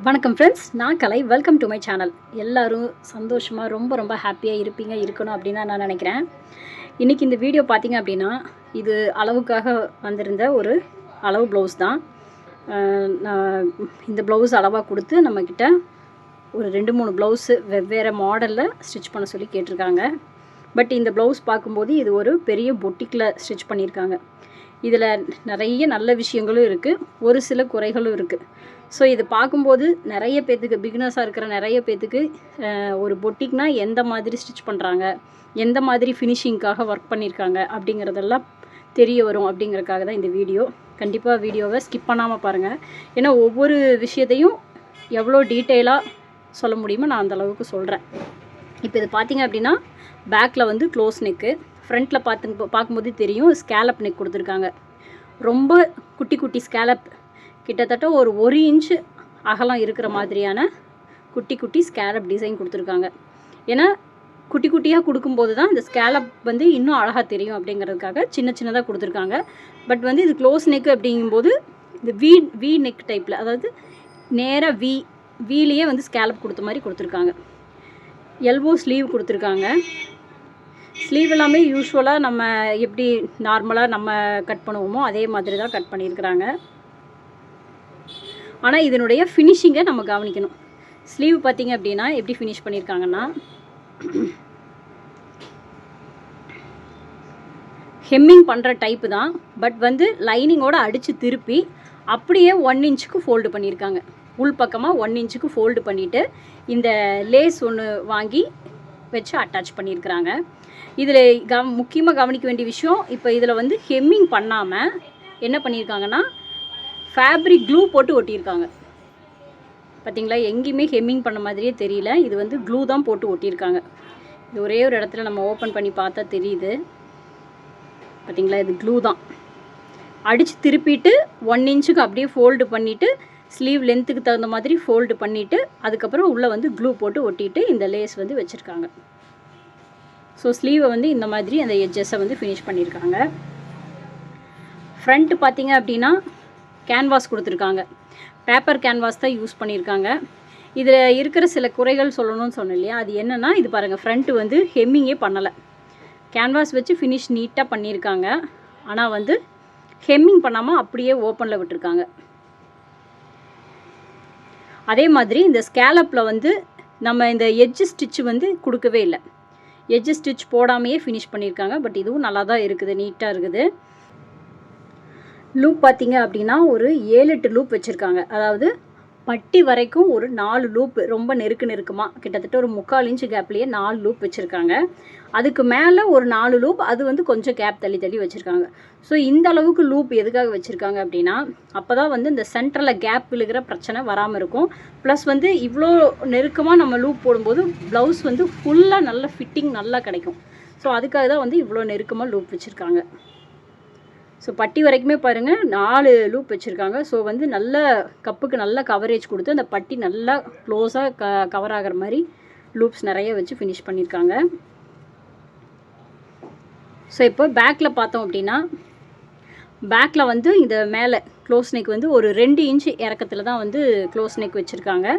வணக்கம் ஃப்ரெண்ட்ஸ், நான் Kalai. Welcome to my channel. எல்லோரும் சந்தோஷமாக ரொம்ப ஹாப்பியாக இருக்கணும் அப்படின்னு நான் நினைக்கிறேன். இன்றைக்கி இந்த வீடியோ பார்த்திங்க அப்படின்னா, இது அளவுக்காக வந்திருந்த ஒரு அளவு ப்ளவுஸ் தான். நான் இந்த ப்ளவுஸ் அளவாக கொடுத்து நம்மக்கிட்ட ஒரு 2-3 ப்ளவுஸு வெவ்வேறு மாடலில் ஸ்டிச் பண்ண சொல்லி கேட்டிருக்காங்க. பட் இந்த ப்ளவுஸ் பார்க்கும்போது இது ஒரு பெரிய பொட்டிக்கில் ஸ்டிச் பண்ணியிருக்காங்க. இதில் நிறைய நல்ல விஷயங்களும் இருக்குது, ஒரு சில குறைகளும் இருக்குது. ஸோ இது பார்க்கும்போது நிறைய பேர்த்துக்கு, பிகினர்ஸாக இருக்கிற நிறைய பேர்த்துக்கு ஒரு பொட்டிக்னால் எந்த மாதிரி ஸ்டிச் பண்ணுறாங்க, எந்த மாதிரி ஃபினிஷிங்காக ஒர்க் பண்ணியிருக்காங்க அப்படிங்கிறதெல்லாம் தெரிய வரும். அப்படிங்கிறதுக்காக தான் இந்த வீடியோ. கண்டிப்பாக வீடியோவை ஸ்கிப் பண்ணாமல் பாருங்கள். ஏன்னா ஒவ்வொரு விஷயத்தையும் எவ்வளோ டீட்டெயிலாக சொல்ல முடியுமோ நான் அந்தளவுக்கு சொல்கிறேன். இப்போ இது பார்த்திங்க அப்படின்னா, பேக்கில் வந்து க்ளோஸ் நெக்கு, ஃப்ரண்ட்டில் பார்க்கும்போது தெரியும் ஸ்கேலப் நெக் கொடுத்துருக்காங்க. ரொம்ப குட்டி குட்டி ஸ்கேலப், கிட்டத்தட்ட ஒரு 1 இன்ச்சு அகலம் இருக்கிற மாதிரியான குட்டி குட்டி ஸ்கேலப் டிசைன் கொடுத்துருக்காங்க. ஏன்னா குட்டி குட்டியாக கொடுக்கும்போது தான் இந்த ஸ்கேலப் வந்து இன்னும் அழகாக தெரியும் அப்படிங்கிறதுக்காக சின்னதாக கொடுத்துருக்காங்க. பட் வந்து இது க்ளோஸ் நெக்கு அப்படிங்கும்போது இந்த வி நெக் டைப்பில், அதாவது நேராக வீலேயே வந்து ஸ்கேலப் கொடுத்த மாதிரி கொடுத்துருக்காங்க. எல்போ ஸ்லீவ் கொடுத்துருக்காங்க. ஸ்லீவ் எல்லாமே யூஸ்வலாக நம்ம எப்படி நார்மலாக நம்ம கட் பண்ணுவோமோ அதே மாதிரி தான் கட் பண்ணியிருக்கிறாங்க. ஆனால் இதனுடைய ஃபினிஷிங்கை நம்ம கவனிக்கணும். ஸ்லீவ் பார்த்திங்க அப்படின்னா எப்படி ஃபினிஷ் பண்ணியிருக்காங்கன்னா, ஹெம்மிங் பண்ணுற டைப்பு தான். பட் வந்து லைனிங்கோடு அடித்து திருப்பி அப்படியே 1 இன்ச்சுக்கு ஃபோல்டு பண்ணியிருக்காங்க. உள் பக்கமாக 1 இன்ச்சுக்கு ஃபோல்டு பண்ணிவிட்டு இந்த லேஸ் ஒன்று வாங்கி வச்சு அட்டாச் பண்ணியிருக்கிறாங்க. இதில் முக்கியமாக கவனிக்க வேண்டிய விஷயம், இப்போ இதில் வந்து ஹெம்மிங் பண்ணாமல் என்ன பண்ணியிருக்காங்கன்னா, ஃபேப்ரிக் க்ளூ போட்டு ஒட்டியிருக்காங்க. பார்த்திங்களா, எங்கேயுமே ஹெம்மிங் பண்ண மாதிரியே தெரியல. இது வந்து க்ளூ தான் போட்டு ஒட்டியிருக்காங்க. இது ஒரே ஒரு இடத்துல நம்ம ஓப்பன் பண்ணி பார்த்தா தெரியுது. பார்த்திங்களா, இது க்ளூ தான். அடித்து திருப்பிட்டு 1 இன்ச்சுக்கு அப்படியே ஃபோல்டு பண்ணிவிட்டு ஸ்லீவ் லென்த்துக்கு தகுந்த மாதிரி ஃபோல்டு பண்ணிவிட்டு அதுக்கப்புறம் உள்ளே வந்து க்ளூ போட்டு ஒட்டிட்டு இந்த லேஸ் வந்து வச்சுருக்காங்க. ஸோ ஸ்லீவை வந்து இந்த மாதிரி அந்த எட்ஜஸை வந்து ஃபினிஷ் பண்ணியிருக்காங்க. ஃப்ரண்ட்டு பார்த்திங்க அப்படின்னா கேன்வாஸ் கொடுத்துருக்காங்க. பேப்பர் கேன்வாஸ் தான் யூஸ் பண்ணியிருக்காங்க. இதில் இருக்கிற சில குறைகள் சொல்லணும்னு சொன்னேன் இல்லையா, அது என்னென்னா, இது பாருங்கள், ஃப்ரண்ட்டு வந்து ஹெம்மிங்கே பண்ணலை. கேன்வாஸ் வச்சு ஃபினிஷ் நீட்டாக பண்ணியிருக்காங்க. ஆனால் வந்து ஹெம்மிங் பண்ணாமல் அப்படியே ஓப்பனில் விட்டுருக்காங்க. அதே மாதிரி இந்த ஸ்கேலப்பில் வந்து நம்ம இந்த எட்ஜ் ஸ்டிச்சு வந்து கொடுக்கவே இல்லை. எட்ஜ் ஸ்டிச் போடாமையே ஃபினிஷ் பண்ணியிருக்காங்க. பட் இதுவும் நல்லா தான் இருக்குது, நீட்டாக இருக்குது. லூப் பார்த்திங்க அப்படின்னா ஒரு 7-8 லூப் வச்சுருக்காங்க. அதாவது பட்டி வரைக்கும் ஒரு 4 லூப், ரொம்ப நெருக்கமாக கிட்டத்தட்ட ஒரு 3/4 இன்ச்சு கேப்லேயே 4 லூப் வச்சுருக்காங்க. அதுக்கு மேலே ஒரு 4 லூப், அது வந்து கொஞ்சம் கேப் தள்ளி வச்சுருக்காங்க. ஸோ இந்த அளவுக்கு லூப் எதுக்காக வச்சுருக்காங்க அப்படின்னா, அப்போ தான் வந்து இந்த சென்டரில் கேப் விழுகிற பிரச்சனை வராமல் இருக்கும். ப்ளஸ் வந்து இவ்வளோ நெருக்கமாக நம்ம லூப் போடும்போது ப்ளவுஸ் வந்து ஃபுல்லாக நல்ல ஃபிட்டிங் நல்லா கிடைக்கும். ஸோ அதுக்காக தான் வந்து இவ்வளோ நெருக்கமாக லூப் வச்சுருக்காங்க. ஸோ பட்டி வரைக்குமே பாருங்கள் 4 லூப் வச்சுருக்காங்க. ஸோ வந்து நல்ல கப்புக்கு நல்ல கவரேஜ் கொடுத்து அந்த பட்டி நல்லா க்ளோஸாக கவர் ஆகிற மாதிரி லூப்ஸ் நிறைய வச்சு ஃபினிஷ் பண்ணியிருக்காங்க. ஸோ இப்போ பேக்கில் பார்த்தோம் அப்படின்னா, பேக்கில் வந்து இந்த மேலே க்ளோஸ் நெக் வந்து ஒரு 2 இன்ச்சு இறக்கத்தில் தான் வந்து க்ளோஸ் நெக் வச்சுருக்காங்க.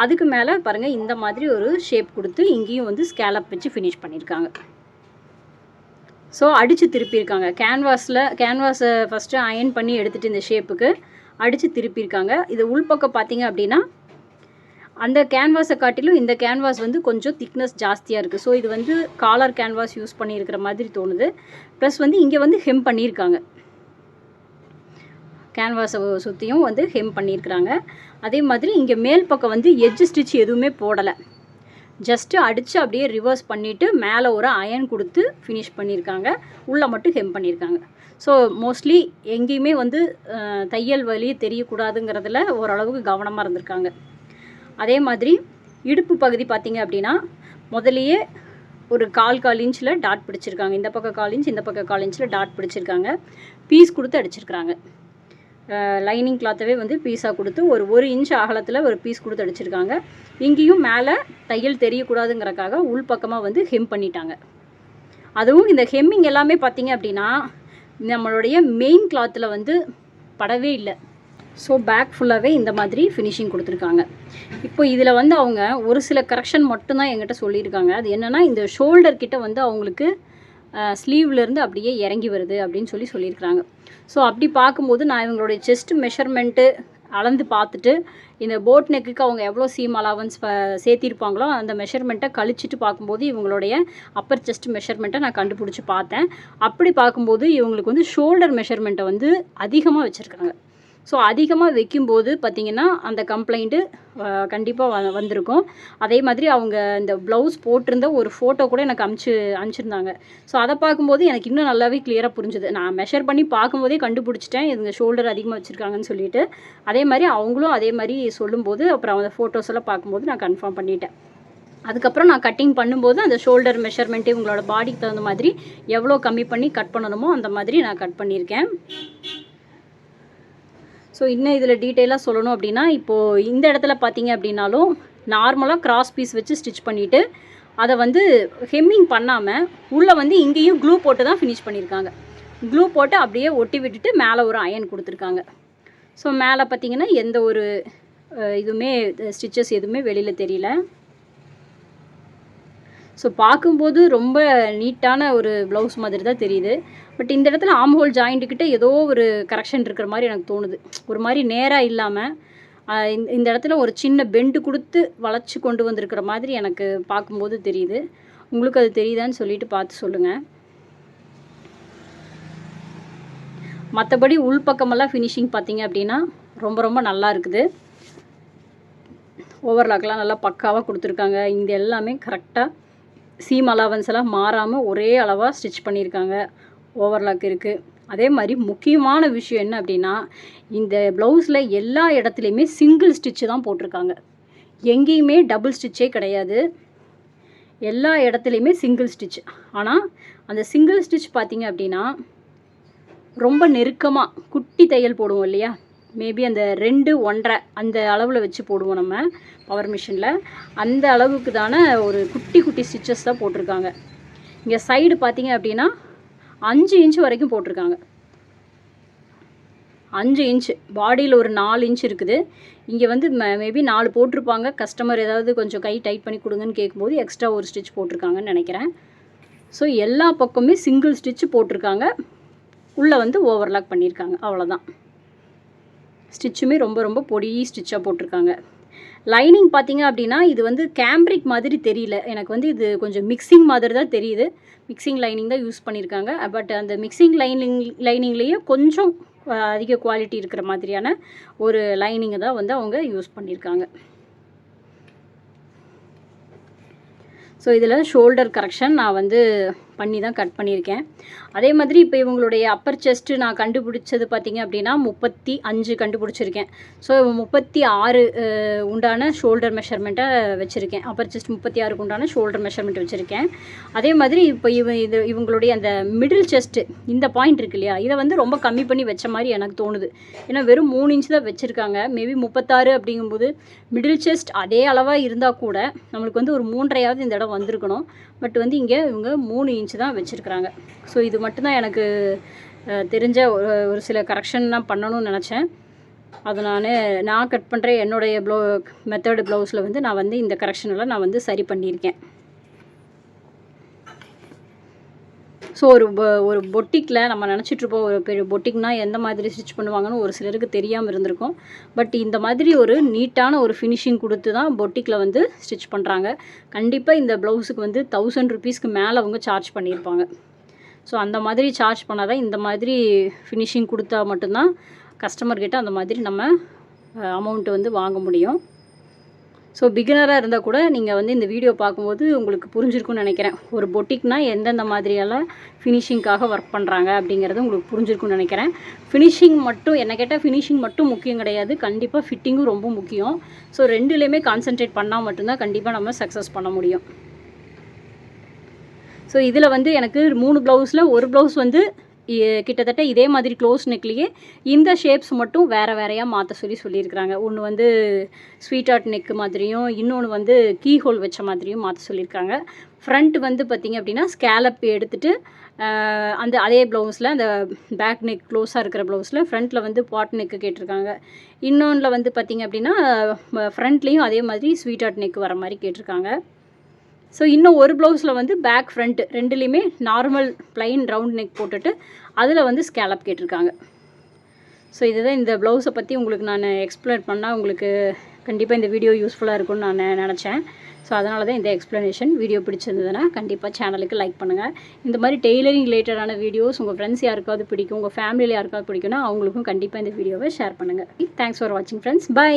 அதுக்கு மேலே பாருங்கள் இந்த மாதிரி ஒரு ஷேப் கொடுத்து இங்கேயும் வந்து ஸ்கேலப் வச்சு ஃபினிஷ் பண்ணியிருக்காங்க. ஸோ அடித்து திருப்பியிருக்காங்க. கேன்வாஸை ஃபஸ்ட்டு அயன் பண்ணி எடுத்துகிட்டு இந்த ஷேப்புக்கு அடித்து திருப்பியிருக்காங்க. இது உள்பக்கம் பார்த்திங்க அப்படின்னா, அந்த கேன்வாஸை காட்டிலும் இந்த கேன்வாஸ் வந்து கொஞ்சம் திக்னஸ் ஜாஸ்தியாக இருக்குது. ஸோ இது வந்து காலர் கேன்வாஸ் யூஸ் பண்ணியிருக்கிற மாதிரி தோணுது. ப்ளஸ் வந்து இங்கே வந்து ஹெம் பண்ணியிருக்காங்க. கேன்வாஸை சுற்றியும் வந்து ஹெம் பண்ணியிருக்கிறாங்க. அதே மாதிரி இங்கே மேல் பக்கம் வந்து எட்ஜ் ஸ்டிச் எதுவுமே போடலை. ஜஸ்ட்டு அடித்து அப்படியே ரிவர்ஸ் பண்ணிவிட்டு மேலே ஒரு அயன் கொடுத்து ஃபினிஷ் பண்ணியிருக்காங்க. உள்ளே மட்டும் ஹெம் பண்ணியிருக்காங்க. ஸோ மோஸ்ட்லி எங்கேயுமே வந்து தையல் வலி தெரியக்கூடாதுங்கிறதுல ஓரளவுக்கு கவனமாக இருந்திருக்காங்க. அதே மாதிரி இடுப்பு பகுதி பார்த்திங்க அப்படின்னா, முதலையே ஒரு 1/4 இன்ச்சில் டாட் பிடிச்சிருக்காங்க. இந்த பக்கம் 1/4 இன்ச், இந்த பக்கம் 1/4 இன்ச்சில் டாட் பிடிச்சிருக்காங்க. பீஸ் கொடுத்து அடிச்சிருக்கிறாங்க. லைனிங் கிளாத்தவே வந்து பீஸாக கொடுத்து ஒரு 1 இன்ச் அகலத்தில் ஒரு பீஸ் கொடுத்து அடிச்சிருக்காங்க. இங்கேயும் மேலே தையல் தெரியக்கூடாதுங்கிறக்காக உள்பக்கமாக வந்து ஹெம் பண்ணிட்டாங்க. அதுவும் இந்த ஹெம்மிங் எல்லாமே பார்த்திங்க அப்படின்னா நம்மளுடைய மெயின் கிளாத்தில் வந்து படவே இல்லை. ஸோ பேக் ஃபுல்லாகவே இந்த மாதிரி ஃபினிஷிங் கொடுத்துருக்காங்க. இப்போ இதில் வந்து அவங்க ஒரு சில கரெக்ஷன் மட்டும்தான் என்கிட்ட சொல்லியிருக்காங்க. அது என்னென்னா, இந்த ஷோல்டர் கிட்ட வந்து அவங்களுக்கு ஸ்லீவ்லேருந்து அப்படியே இறங்கி வருது அப்படின்னு சொல்லியிருக்கிறாங்க. ஸோ அப்படி பார்க்கும்போது நான் இவங்களுடைய செஸ்ட் மெஷர்மெண்ட்டு அளந்து பார்த்துட்டு, இந்த போட் நெக்குக்கு அவங்க எவ்வளோ சீம் அலவன்ஸ் சேர்த்திருப்பாங்களோ அந்த மெஷர்மெண்ட்டை கழிச்சிட்டு பார்க்கும்போது இவங்களுடைய அப்பர் செஸ்ட் மெஷர்மெண்ட்டை நான் கண்டுபிடிச்சி பார்த்தேன். அப்படி பார்க்கும்போது இவங்களுக்கு வந்து ஷோல்டர் மெஷர்மெண்ட்டை வந்து அதிகமாக வச்சுருக்காங்க. ஸோ அதிகமாக வைக்கும்போது பார்த்திங்கன்னா அந்த கம்ப்ளைண்ட்டு கண்டிப்பாக வந்திருக்கும். அதே மாதிரி அவங்க இந்த ப்ளவுஸ் போட்டிருந்த ஒரு ஃபோட்டோ கூட எனக்கு அனுப்பிச்சிருந்தாங்க. ஸோ அதை பார்க்கும்போது எனக்கு இன்னும் நல்லாவே கிளியராக புரிஞ்சுது. நான் மெஷர் பண்ணி பார்க்கும்போதே கண்டுபிடிச்சிட்டேன் இவங்க ஷோல்டர் அதிகமாக வச்சுருக்காங்கன்னு சொல்லிட்டு. அதே மாதிரி அவங்களும் அதே மாதிரி சொல்லும்போது அப்புறம் அந்த ஃபோட்டோஸ் எல்லாம் பார்க்கும்போது நான் கன்ஃபார்ம் பண்ணிட்டேன். அதுக்கப்புறம் நான் கட்டிங் பண்ணும்போது அந்த ஷோல்டர் மெஷர்மெண்ட்டு இவங்களோட பாடிக்கு தகுந்த மாதிரி எவ்வளோ கம்மி பண்ணி கட் பண்ணணுமோ அந்த மாதிரி நான் கட் பண்ணியிருக்கேன். ஸோ இன்னும் இதில் டீட்டெயிலாக சொல்லணும் அப்படின்னா, இப்போது இந்த இடத்துல பார்த்தீங்க அப்படின்னாலும் நார்மலாக கிராஸ் பீஸ் வச்சு ஸ்டிச் பண்ணிவிட்டு அதை வந்து ஹெம்மிங் பண்ணாமல் உள்ளே வந்து இங்கேயும் க்ளூ போட்டு தான் ஃபினிஷ் பண்ணியிருக்காங்க. க்ளூ போட்டு அப்படியே ஒட்டி விட்டுட்டு மேலே ஒரு அயன் கொடுத்துருக்காங்க. ஸோ மேலே பார்த்திங்கன்னா எந்த ஒரு இதுவுமே ஸ்டிச்சஸ் எதுவுமே வெளியில் தெரியல. ஸோ பார்க்கும்போது ரொம்ப நீட்டான ஒரு ப்ளவுஸ் மாதிரி தான் தெரியுது. பட் இந்த இடத்துல ஆம் ஹோல் ஜாயிண்ட்டுக்கிட்ட ஏதோ ஒரு கரெக்ஷன் இருக்கிற மாதிரி எனக்கு தோணுது. ஒரு மாதிரி நேராக இல்லாமல் இந்த இடத்துல ஒரு சின்ன பெண்டு கொடுத்து வளைச்சி கொண்டு வந்திருக்கிற மாதிரி எனக்கு பார்க்கும்போது தெரியுது. உங்களுக்கு அது தெரியுதான்னு சொல்லிட்டு பார்த்து சொல்லுங்கள். மற்றபடி உள்பக்கமெல்லாம் ஃபினிஷிங் பார்த்திங்க அப்படின்னா ரொம்ப ரொம்ப நல்லா இருக்குது. ஓவர்லாக்லாம் நல்லா பக்காவாக கொடுத்துருக்காங்க. இந்த எல்லாமே கரெக்டாக சீம் அலவன்ஸ் எல்லாம் மாறாமல் ஒரே அளவாக ஸ்டிச் பண்ணியிருக்காங்க. ஓவர்லாக் இருக்குது. அதே மாதிரி முக்கியமான விஷயம் என்ன அப்படின்னா, இந்த ப்ளவுஸில் எல்லா இடத்துலையுமே சிங்கிள் ஸ்டிச்சு தான் போட்டிருக்காங்க. எங்கேயுமே டபுள் ஸ்டிச்சே கிடையாது. எல்லா இடத்துலையுமே சிங்கிள் ஸ்டிச். ஆனால் அந்த சிங்கிள் ஸ்டிச் பார்த்திங்க அப்படின்னா ரொம்ப நெருக்கமாக குட்டி தையல் போடுவோம் இல்லையா, மேபி அந்த 2, 1.5 அந்த அளவில் வச்சு போடுவோம் நம்ம பவர் மிஷினில். அந்த அளவுக்கு தானே ஒரு குட்டி குட்டி ஸ்டிச்சஸ் தான் போட்டிருக்காங்க. இங்கே சைடு பார்த்திங்க அப்படின்னா 5 இன்ச் வரைக்கும் போட்டிருக்காங்க. 5 இன்ச்சு பாடியில் ஒரு 4 இன்ச் இருக்குது. இங்கே வந்து மேபி 4 போட்டிருப்பாங்க. கஸ்டமர் ஏதாவது கொஞ்சம் கை டைட் பண்ணி கொடுங்கன்னு கேட்கும்போது எக்ஸ்ட்ரா ஒரு ஸ்டிச் போட்டிருக்காங்கன்னு நினைக்கிறேன். ஸோ எல்லா பக்கமே சிங்கிள் ஸ்டிச்சு போட்டிருக்காங்க. உள்ளே வந்து ஓவர்லாக் பண்ணியிருக்காங்க. அவ்வளோதான். ஸ்டிச்சுமே ரொம்ப ரொம்ப பொடி ஸ்டிச்சாக போட்டிருக்காங்க. லைனிங் பார்த்திங்க அப்படின்னா இது வந்து கேம்ப்ரிக் மாதிரி தெரியல எனக்கு. வந்து இது கொஞ்சம் மிக்சிங் மாதிரி தான் தெரியுது. மிக்சிங் லைனிங் தான் யூஸ் பண்ணியிருக்காங்க. பட் அந்த மிக்சிங் லைனிங்லேயே கொஞ்சம் அதிக குவாலிட்டி இருக்கிற மாதிரியான ஒரு லைனிங்கை தான் வந்து அவங்க யூஸ் பண்ணியிருக்காங்க. ஸோ இதில் ஷோல்டர் கரெக்ஷன் நான் வந்து பண்ணி தான் கட் பண்ணியிருக்கேன். அதே மாதிரி இப்போ இவங்களுடைய அப்பர் செஸ்ட்டு நான் கண்டுபிடிச்சது பார்த்திங்க அப்படின்னா 35 கண்டுபிடிச்சிருக்கேன். ஸோ 36 உண்டான ஷோல்டர் மெஷர்மெண்ட்டை வச்சுருக்கேன். அப்பர் செஸ்ட் 36க்கு உண்டான ஷோல்டர் மெஷர்மெண்ட் வச்சுருக்கேன். அதே மாதிரி இப்போ இவங்களுடைய அந்த மிடில் செஸ்ட்டு இந்த பாயிண்ட் இருக்கு இல்லையா, இதை வந்து ரொம்ப கம்மி பண்ணி வச்ச மாதிரி எனக்கு தோணுது. ஏன்னா வெறும் 3 இன்ச் தான் வச்சுருக்காங்க. மேபி 36 அப்படிங்கும்போது மிடில் செஸ்ட் அதே அளவாக இருந்தால் கூட நம்மளுக்கு வந்து ஒரு 3.5 இந்த இடம் வந்திருக்கணும். பட் வந்து இங்கே இவங்க 3 இன்ச் தான் வச்சுருக்குறாங்க. ஸோ இது மட்டும்தான் எனக்கு தெரிஞ்ச ஒரு சில கரெக்ஷன் நான் பண்ணணும்னு நினச்சேன். அது நான் கட் பண்ணுறேன். என்னுடைய மெத்தடு ப்ளவுஸில் வந்து நான் வந்து இந்த கரெக்ஷனெல்லாம் நான் வந்து சரி பண்ணியிருக்கேன். ஸோ ஒரு பொட்டிக்கில் நம்ம நினச்சிட்ருப்போம் ஒரு பெரிய பொட்டிக்னால் எந்த மாதிரி ஸ்டிச் பண்ணுவாங்கன்னு ஒரு சிலருக்கு தெரியாமல் இருந்திருக்கும். பட் இந்த மாதிரி ஒரு நீட்டான ஒரு ஃபினிஷிங் கொடுத்து தான் பொட்டிக்கில் வந்து ஸ்டிச் பண்ணுறாங்க. கண்டிப்பாக இந்த ப்ளவுஸுக்கு வந்து 1000 ருபீஸ்க்கு மேலே அவங்க சார்ஜ் பண்ணியிருப்பாங்க. ஸோ அந்த மாதிரி சார்ஜ் பண்ணால் தான் இந்த மாதிரி ஃபினிஷிங் கொடுத்தா மட்டும்தான் கஸ்டமர்கிட்ட அந்த மாதிரி நம்ம அமௌண்ட்டு வந்து வாங்க முடியும். ஸோ பிகினராக இருந்தால் கூட நீங்கள் வந்து இந்த வீடியோ பார்க்கும்போது உங்களுக்கு புரிஞ்சிருக்கும்னு நினைக்கிறேன். ஒரு பொட்டிக்னால் எந்தெந்த மாதிரியெல்லாம் ஃபினிஷிங்காக ஒர்க் பண்ணுறாங்க அப்படிங்கிறது உங்களுக்கு புரிஞ்சிருக்கும்னு நினைக்கிறேன். ஃபினிஷிங் மட்டும் என்ன கேட்டால் ஃபினிஷிங் மட்டும் முக்கியம் கிடையாது. கண்டிப்பாக ஃபிட்டிங்கும் ரொம்ப முக்கியம். ஸோ ரெண்டுலேயுமே கான்சென்ட்ரேட் பண்ணால் மட்டும்தான் கண்டிப்பாக நம்ம சக்ஸஸ் பண்ண முடியும். ஸோ இதில் வந்து எனக்கு 3 ப்ளவுஸில் ஒரு ப்ளவுஸ் வந்து கிட்டத்தட்ட இதே மாதிரி க்ளோஸ் நெக்லேயே இந்த ஷேப்ஸ் மட்டும் வேறு வேறையாக மாற்ற சொல்லியிருக்கிறாங்க. ஒன்று வந்து ஸ்வீட் ஹார்ட் நெக்கு மாதிரியும், இன்னொன்று வந்து கீ ஹோல் வச்ச மாதிரியும் மாற்ற சொல்லியிருக்காங்க. ஃப்ரண்ட் வந்து பார்த்திங்க அப்படின்னா ஸ்கேலப் எடுத்துகிட்டு அந்த அதே ப்ளவுஸில் அந்த பேக் நெக் க்ளோஸாக இருக்கிற ப்ளவுஸில் ஃப்ரண்ட்டில் வந்து பாட் நெக்கு கேட்டிருக்காங்க. இன்னொன்றில் வந்து பார்த்திங்க அப்படின்னா ஃப்ரண்ட்லேயும் அதே மாதிரி ஸ்வீட் ஹார்ட் நெக் வர மாதிரி கேட்டிருக்காங்க. ஸோ இன்னும் ஒரு ப்ளவுஸில் வந்து பேக் ஃப்ரண்ட் ரெண்டுலேயுமே நார்மல் ப்ளைன் ரவுண்ட் நெக் போட்டுட்டு அதில் வந்து ஸ்கேலப் கேட்டிருக்காங்க. ஸோ இதுதான் இந்த ப்ளவுஸை பற்றி உங்களுக்கு நான் எக்ஸ்பிளைன் பண்ணால் உங்களுக்கு கண்டிப்பாக இந்த வீடியோ யூஸ்ஃபுல்லாக இருக்கும்னு நான் நினச்சேன். ஸோ அதனால தான் இந்த எக்ஸ்ப்ளனேஷன். வீடியோ பிடிச்சிருந்ததுன்னா கண்டிப்பாக சேனலுக்கு லைக் பண்ணுங்கள். இந்த மாதிரி டெய்லரிங் ரிலேட்டடான வீடியோஸ் உங்கள் ஃப்ரெண்ட்ஸ் யாருக்காவது பிடிக்கும், உங்கள் ஃபேமிலியில் யாருக்காவது பிடிக்கும்னா அவங்களுக்கும் கண்டிப்பாக இந்த வீடியோவை ஷேர் பண்ணுங்கள். தேங்க்ஸ் ஃபார் வாட்சிங் ஃப்ரெண்ட்ஸ். பை.